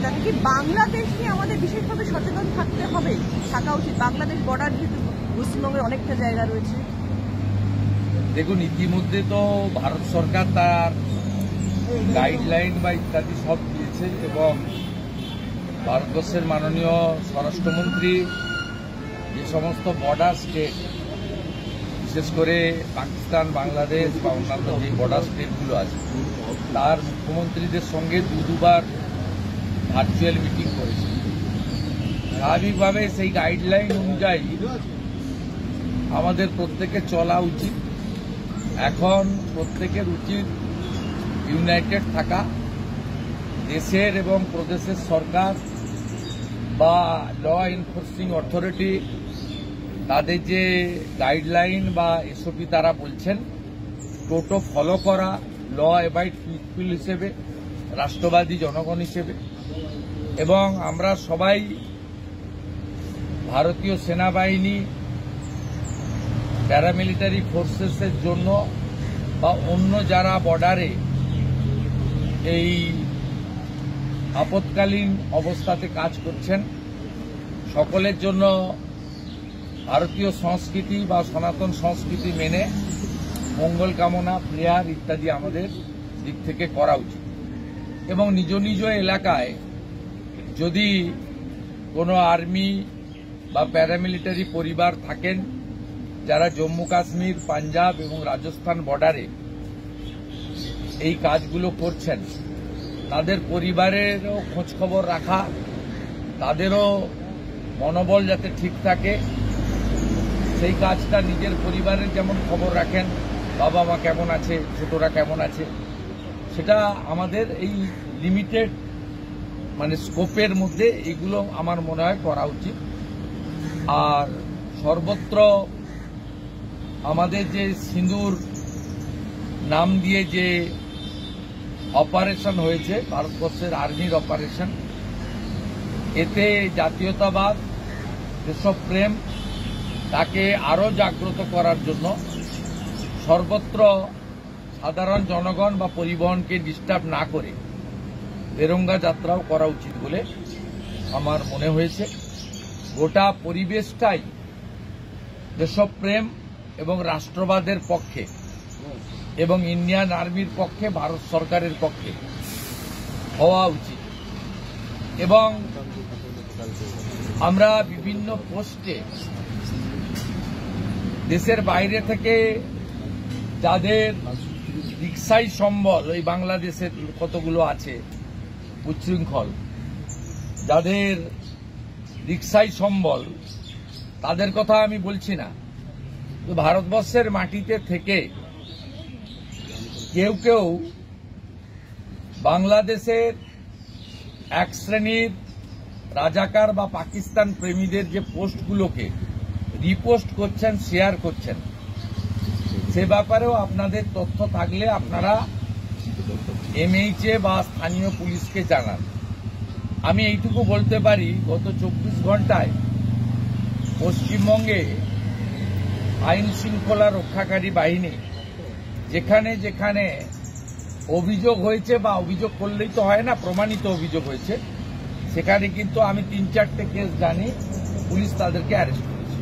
তাতে কি বাংলাদেশ নিয়ে আমাদের বিশেষভাবে সচেতন থাকা উচিত? বাংলাদেশ বর্ডার যেহেতু পশ্চিমবঙ্গের অনেকটা জায়গা রয়েছে। দেখুন, ইতিমধ্যে তো ভারত সরকার তার গাইডলাইন বা ইত্যাদি সব দিয়েছে এবং ভারতবর্ষের মাননীয় স্বরাষ্ট্রমন্ত্রী যে সমস্ত বর্ডার স্টেট, বিশেষ করে পাকিস্তান, বাংলাদেশ বা অন্যান্য যে বর্ডার স্টেটগুলো আছে, তার মুখ্যমন্ত্রীদের সঙ্গে দুবার ভার্চুয়াল মিটিং করেছে। স্বাভাবিকভাবে সেই গাইডলাইন অনুযায়ী আমাদের প্রত্যেকের চলা উচিত। এখন প্রত্যেকের উচিত ইউনাইটেড থাকা। দেশের এবং প্রদেশের সরকার বা ল এনফোর্সিং অথরিটি তাদের যে গাইডলাইন বা এসওপি তারা বলছেন, টোটো ফলো করা, ল অ্যাবাইড পিপল হিসেবে, রাষ্ট্রবাদী জনগণ হিসেবে। এবং আমরা সবাই ভারতীয় সেনাবাহিনী, প্যারামিলিটারি ফোর্সেসের জন্য বা অন্য যারা বর্ডারে এই আপৎকালীন অবস্থাতে কাজ করছেন, সকলের জন্য ভারতীয় সংস্কৃতি বা সনাতন সংস্কৃতি মেনে মঙ্গল কামনা, প্রেয়ার ইত্যাদি আমাদের দিক থেকে করা উচিত। এবং নিজ নিজ এলাকায় যদি কোনো আর্মি বা প্যারামিলিটারি পরিবার থাকেন যারা জম্মু কাশ্মীর, পাঞ্জাব এবং রাজস্থান বর্ডারে এই কাজগুলো করছেন, তাদের পরিবারেরও খোঁজখবর রাখা, তাদেরও মনোবল যাতে ঠিক থাকে, সেই কাজটা নিজের পরিবারের যেমন খবর রাখেন, বাবা মা কেমন আছে, ছোটরা কেমন আছে, সেটা আমাদের এই লিমিটেড স্কোপের মধ্যে এগুলো আমার মনে হয় করা উচিত। আর সর্বত্র আমাদের যে সিঁদুর নাম দিয়ে যে অপারেশন হয়েছে, ভারতবর্ষের আর্মির অপারেশন, এতে জাতীয়তাবাদ, দেশপ্রেম তাকে আরও জাগ্রত করার জন্য সর্বত্র সাধারণ জনগণ বা পরিবহনকে ডিস্টার্ব না করে তেরঙ্গা যাত্রাও করা উচিত বলে আমার মনে হয়েছে। গোটা পরিবেশটাই দেশপ্রেম এবং রাষ্ট্রবাদের পক্ষে এবং ইন্ডিয়ান আর্মির পক্ষে, ভারত সরকারের পক্ষে হওয়া উচিত। এবং আমরা বিভিন্ন পোস্টে দেশের বাইরে থেকে যাদের রিকশাই সম্বল, ওই বাংলাদেশের কতগুলো আছে উচ্ছৃঙ্খল, যাদের রিকশাই সম্বল, তাদের কথা আমি বলছি না। তো ভারতবর্ষের মাটিতে থেকে কেউ কেউ বাংলাদেশের এক শ্রেণীর রাজাকার বা পাকিস্তান প্রেমীদের যে পোস্টগুলোকে রিপোস্ট করছেন, শেয়ার করছেন, সে ব্যাপারেও আপনাদের তথ্য থাকলে আপনারা এমএইচএ বা স্থানীয় পুলিশকে জানান। আমি এইটুকু বলতে পারি, গত 24 ঘন্টায় পশ্চিমবঙ্গে আইন শৃঙ্খলা রক্ষাকারী বাহিনী যেখানে যেখানে অভিযোগ হয়েছে, বা অভিযোগ করলেই তো হয় না, প্রমাণিত অভিযোগ হয়েছে, সেখানে কিন্তু আমি 3-4টে কেস জানি, পুলিশ তাদেরকে অ্যারেস্ট করেছে।